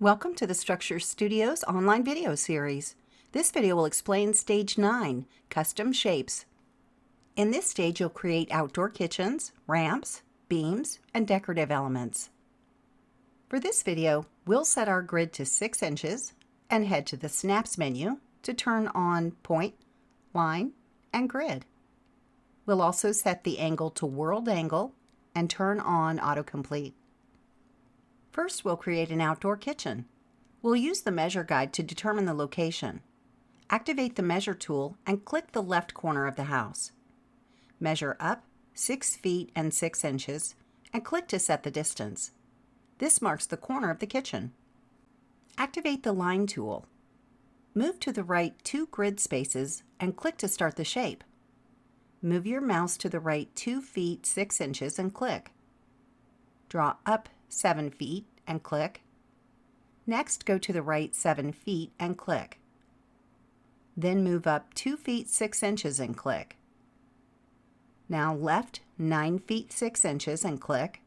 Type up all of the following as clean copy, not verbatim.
Welcome to the Structure Studios online video series. This video will explain Stage 9, Custom Shapes. In this stage, you'll create outdoor kitchens, ramps, beams, and decorative elements. For this video, we'll set our grid to 6 inches and head to the Snaps menu to turn on Point, Line, and Grid. We'll also set the angle to World Angle and turn on Autocomplete. First, we'll create an outdoor kitchen. We'll use the measure guide to determine the location. Activate the measure tool and click the left corner of the house. Measure up 6 feet and 6 inches and click to set the distance. This marks the corner of the kitchen. Activate the line tool. Move to the right 2 grid spaces and click to start the shape. Move your mouse to the right 2 feet 6 inches and click. Draw up 7 feet and click. Next, go to the right 7 feet and click. Then move up 2 feet 6 inches and click. Now left 9 feet 6 inches and click.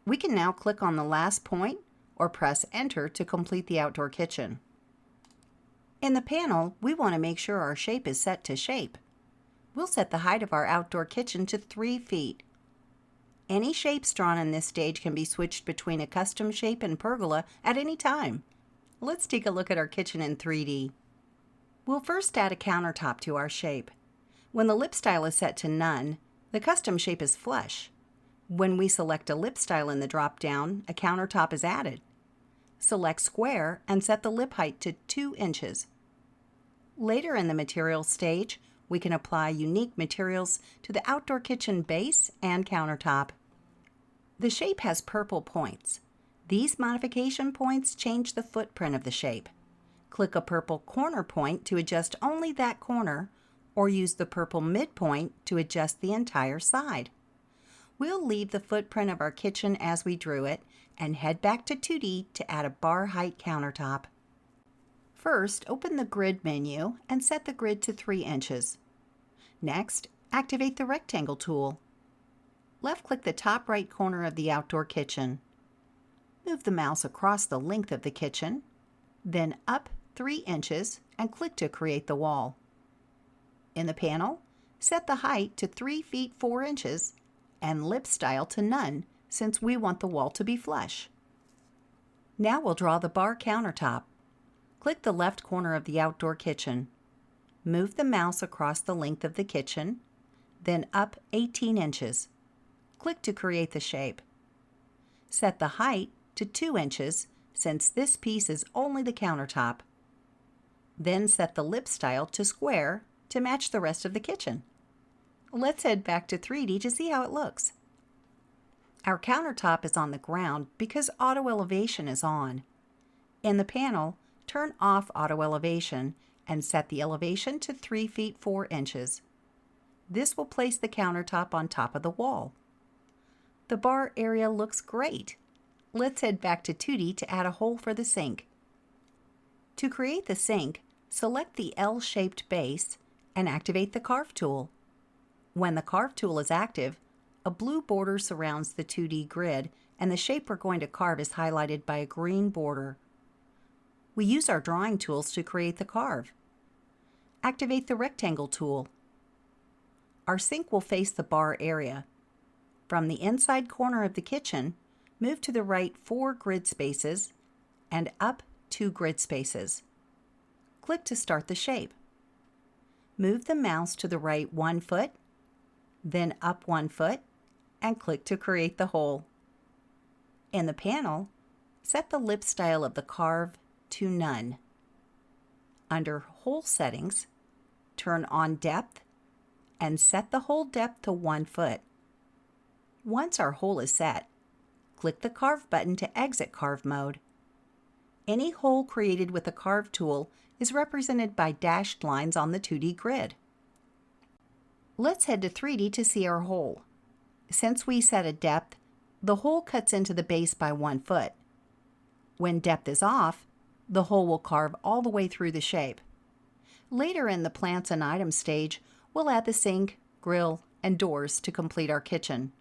We can now click on the last point or press Enter to complete the outdoor kitchen. In the panel, we want to make sure our shape is set to shape. We'll set the height of our outdoor kitchen to 3 feet. Any shapes drawn in this stage can be switched between a custom shape and pergola at any time. Let's take a look at our kitchen in 3D. We'll first add a countertop to our shape. When the lip style is set to None, the custom shape is flush. When we select a lip style in the drop-down, a countertop is added. Select Square and set the lip height to 2 inches. Later in the materials stage, we can apply unique materials to the outdoor kitchen base and countertop. The shape has purple points. These modification points change the footprint of the shape. Click a purple corner point to adjust only that corner, or use the purple midpoint to adjust the entire side. We'll leave the footprint of our kitchen as we drew it and head back to 2D to add a bar height countertop. First, open the Grid menu and set the grid to 3 inches. Next, activate the Rectangle tool. Left-click the top right corner of the outdoor kitchen. Move the mouse across the length of the kitchen, then up 3 inches and click to create the wall. In the panel, set the height to 3 feet 4 inches and lip style to None since we want the wall to be flush. Now we'll draw the bar countertop. Click the left corner of the outdoor kitchen. Move the mouse across the length of the kitchen, then up 18 inches. Click to create the shape. Set the height to 2 inches since this piece is only the countertop. Then set the lip style to Square to match the rest of the kitchen. Let's head back to 3D to see how it looks. Our countertop is on the ground because auto elevation is on. In the panel, turn off auto elevation and set the elevation to 3 feet 4 inches. This will place the countertop on top of the wall. The bar area looks great. Let's head back to 2D to add a hole for the sink. To create the sink, select the L-shaped base and activate the Carve tool. When the Carve tool is active, a blue border surrounds the 2D grid and the shape we're going to carve is highlighted by a green border. We use our drawing tools to create the carve. Activate the Rectangle tool. Our sink will face the bar area. From the inside corner of the kitchen, move to the right 4 grid spaces and up 2 grid spaces. Click to start the shape. Move the mouse to the right 1 foot, then up 1 foot, and click to create the hole. In the panel, set the lip style of the carve to None. Under Hole Settings, turn on Depth and set the hole depth to 1 foot. Once our hole is set, click the Carve button to exit carve mode. Any hole created with the Carve tool is represented by dashed lines on the 2D grid. Let's head to 3D to see our hole. Since we set a depth, the hole cuts into the base by 1 foot. When depth is off, the hole will carve all the way through the shape. Later in the plants and items stage, we'll add the sink, grill, and doors to complete our kitchen.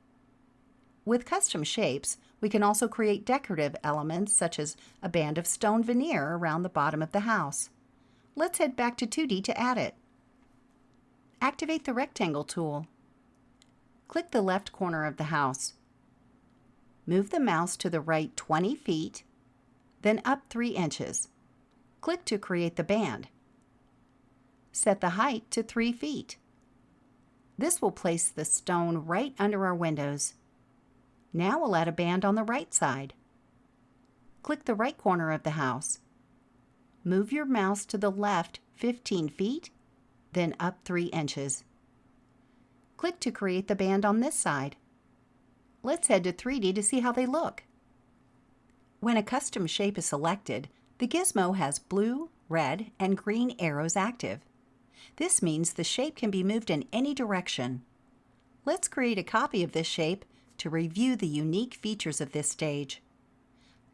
With custom shapes, We can also create decorative elements such as a band of stone veneer around the bottom of the house. Let's head back to 2D to add it. Activate the rectangle tool. Click the left corner of the house. Move the mouse to the right 20 feet, then up 3 inches. Click to create the band. Set the height to 3 feet. This will place the stone right under our windows. Now we'll add a band on the right side. Click the right corner of the house. Move your mouse to the left 15 feet, then up 3 inches. Click to create the band on this side. Let's head to 3D to see how they look. When a custom shape is selected, the gizmo has blue, red, and green arrows active. This means the shape can be moved in any direction. Let's create a copy of this shape to review the unique features of this stage.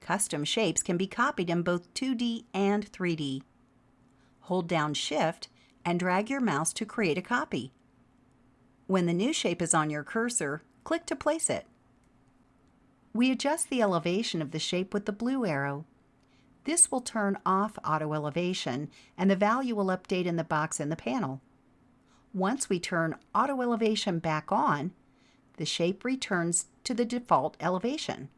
Custom shapes can be copied in both 2D and 3D. Hold down Shift and drag your mouse to create a copy. When the new shape is on your cursor, click to place it. We adjust the elevation of the shape with the blue arrow. This will turn off auto elevation and the value will update in the box in the panel. Once we turn auto elevation back on, the shape returns to the default elevation.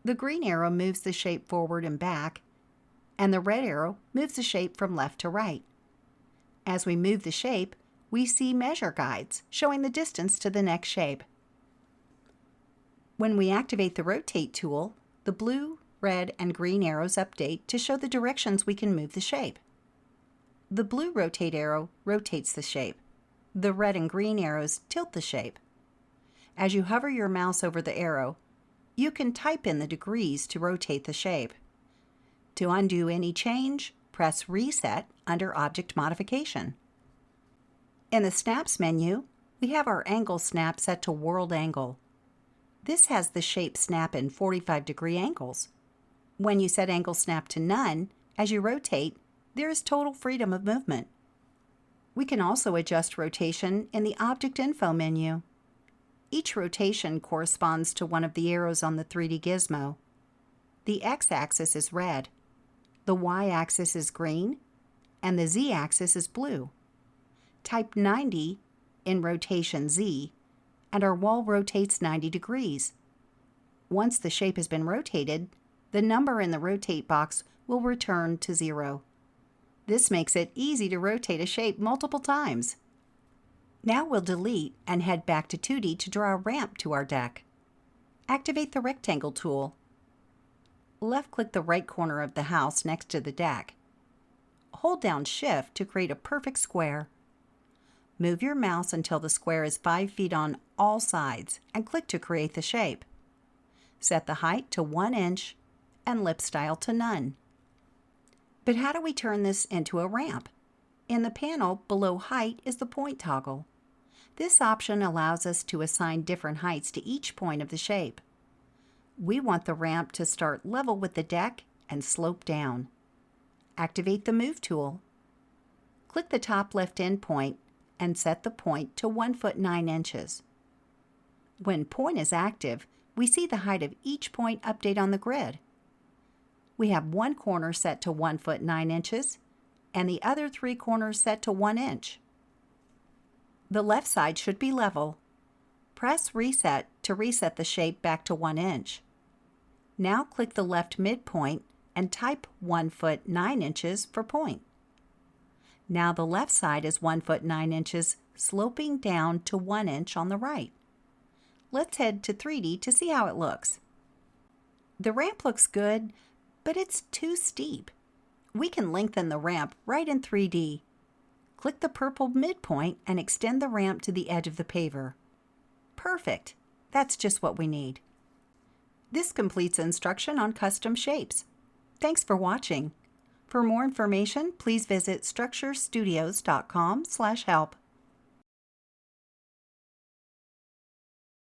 The green arrow moves the shape forward and back, and the red arrow moves the shape from left to right. As we move the shape, we see measure guides showing the distance to the next shape. When we activate the Rotate tool, the blue, red, and green arrows update to show the directions we can move the shape. The blue Rotate arrow rotates the shape. The red and green arrows tilt the shape. As you hover your mouse over the arrow, you can type in the degrees to rotate the shape. To undo any change, press Reset under Object Modification. In the Snaps menu, we have our angle snap set to World Angle. This has the shape snap in 45-degree angles. When you set Angle Snap to None, as you rotate, there is total freedom of movement. We can also adjust rotation in the Object Info menu. Each rotation corresponds to one of the arrows on the 3D gizmo. The X-axis is red, the Y-axis is green, and the Z-axis is blue. Type 90 in rotation Z, and our wall rotates 90 degrees. Once the shape has been rotated, the number in the Rotate box will return to 0. This makes it easy to rotate a shape multiple times. Now we'll delete and head back to 2D to draw a ramp to our deck. Activate the Rectangle tool. Left-click the right corner of the house next to the deck. Hold down Shift to create a perfect square. Move your mouse until the square is 5 feet on all sides and click to create the shape. Set the height to 1 inch and lip style to none. But how do we turn this into a ramp? In the panel below Height is the point toggle. This option allows us to assign different heights to each point of the shape. We want the ramp to start level with the deck and slope down. Activate the Move tool. Click the top left endpoint and set the point to 1 foot 9 inches. When point is active, we see the height of each point update on the grid. We have one corner set to 1 foot 9 inches and the other 3 corners set to 1 inch. The left side should be level. Press Reset to reset the shape back to 1 inch. Now click the left midpoint and type 1 foot 9 inches for point. Now the left side is 1 foot 9 inches, sloping down to 1 inch on the right. Let's head to 3D to see how it looks. The ramp looks good, but it's too steep. We can lengthen the ramp right in 3D. Click the purple midpoint and extend the ramp to the edge of the paver. Perfect! That's just what we need. This completes instruction on custom shapes. Thanks for watching. For more information, please visit structurestudios.com/help.